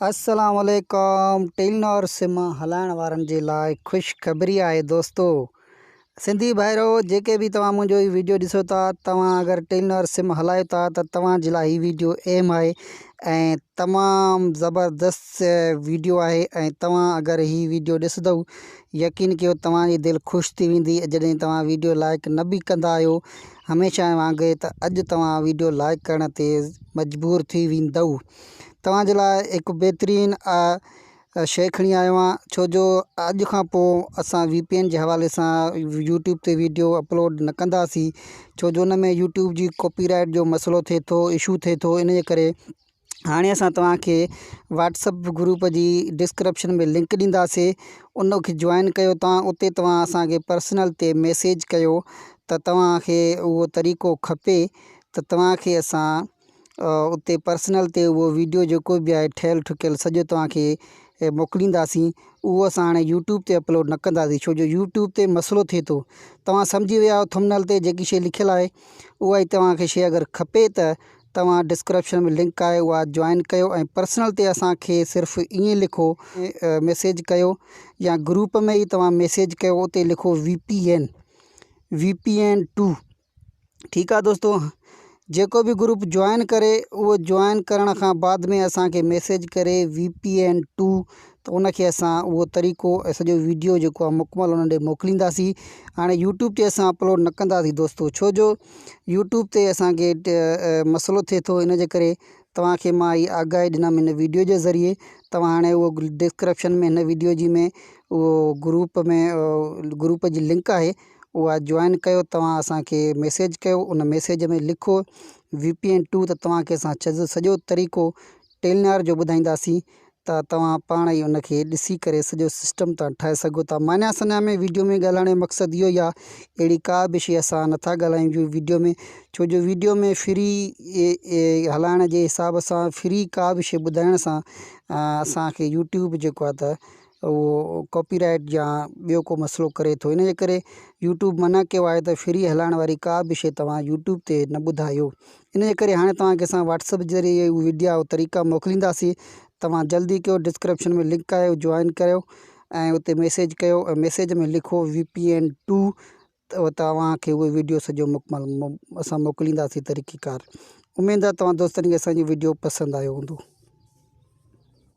अस्सलाम वालेकुम। Telenor SIM हलाइण वारनि जे लाइ ख़ुशख़बरी आहे दोस्तो। सिंधी भाइरो जेके भी तव्हां मुंहिंजो ही वीडियो ॾिसो था, तव्हां अगर टेलीनॉर सिम हलायो था त तव्हां जे लाइ ही वीडियो अहम आहे ऐं तमामु ज़बरदस्त वीडियो आहे। ऐं तव्हां अगर ही वीडियो ॾिसंदव, यकीन कयो तव्हांजी दिलि ख़ुशि थी वेंदी। जॾहिं तव्हां वीडियो लाइक न बि कंदा आहियो हमेशह वांगुरु, त अॼु तव्हां वीडियो लाइक करण ते मजबूर थी वेंदव। तव्हां जे लाइ हिकु बहितरीन शइ खणी आयो आहियां, छो जो अॼु खां पोइ असां VPN जे हवाले सां यूट्यूब ते वीडियो अपलोड न कंदासीं, छो जो उन में यूट्यूब जी कॉपीराइट जो मसलो थिए थो, इशू थिए थो। इन जे करे हाणे असां तव्हांखे व्हाट्सअप ग्रुप जी डिस्क्रिप्शन में लिंक ॾींदासीं, उन खे जॉइन कयो। तव्हां उते तव्हां असांखे पर्सनल ते मैसेज कयो त तव्हांखे उहो तरीक़ो खपे त तव्हांखे असां उते पर्सनल ते वो वीडियो जेको भी आहे ठहियलु ठुकियलु सॼो तव्हांखे मोकिलींदासीं। उहो असां हाणे यूट्यूब ते अपलोड न कंदासीं, छो जो यूट्यूब ते मसलो थिए थो। तव्हां सम्झी विया आहियो थंबनेल ते जेकी शइ लिखियलु आहे उहा ई तव्हांखे शइ अगरि खपे त तव्हां डिस्क्रिप्शन में लिंक आहे उहा जॉइन कयो ऐं पर्सनल ते असांखे सिर्फ़ु ईअं लिखो मैसेज कयो, या ग्रुप में ई तव्हां मैसेज कयो, उते लिखो VPN 2। ठीकु आहे दोस्तो। जेको भी ग्रुप जॉइन करे उहो जॉइन करण खां बाद में असांखे मैसेज करे VPN 2, त उनखे असां उहो तरीक़ो सॼो वीडियो जेको आहे मुकमल उन ॾे मोकिलींदासीं। हाणे यूट्यूब ते असां अपलोड न कंदासीं दोस्तो, छो जो यूट्यूब ते असांखे मसलो थिए थो। इन जे करे तव्हांखे मां ही आगाही ॾिनमि हिन वीडियो जे ज़रिए। तव्हां हाणे उहो डिस्क्रिप्शन में हिन वीडियो जी में उहो ग्रुप जी लिंक आहे उहा जॉइन कयो। तव्हां असांखे मैसेज कयो, उन मैसेज में लिखो VPN 2, त तव्हांखे असां सॼो तरीक़ो टेलीनॉर जो ॿुधाईंदासीं, त तव्हां पाण ई उनखे ॾिसी करे सॼो सिस्टम तव्हां ठाहे सघो था। मान्या सन्या में वीडियो में ॻाल्हाइण जो मक़सदु इहो ई आहे, अहिड़ी का बि शइ असां नथा ॻाल्हायूं वीडियो में, छो जो वीडियो में फ्री हलाइण जे हिसाब सां फ्री का बि शइ ॿुधाइण सां असांखे यूट्यूब जेको आहे त उहो कॉपीराइट या ॿियो को मसलो करे थो। इन जे करे यूट्यूब मना कयो आहे त फ्री हलाइण वारी का बि शइ तव्हां यूट्यूब ते न ॿुधायो। इन जे करे हाणे तव्हांखे असां व्हाट्सअप जे ज़रिए उहो वीडियो तरीक़ा मोकिलींदासीं। तव्हां जल्दी कयो, डिस्क्रिप्शन में लिंक आहे जॉइन कयो ऐं उते मैसेज कयो ऐं मैसेज में लिखो VPN 2, त तव्हांखे उहो वीडियो सॼो मुकमल असां मोकिलींदासीं तरीक़ेकार। उमेदु आहे तव्हां दोस्तनि खे असांजी वीडियो पसंदि आयो हूंदो।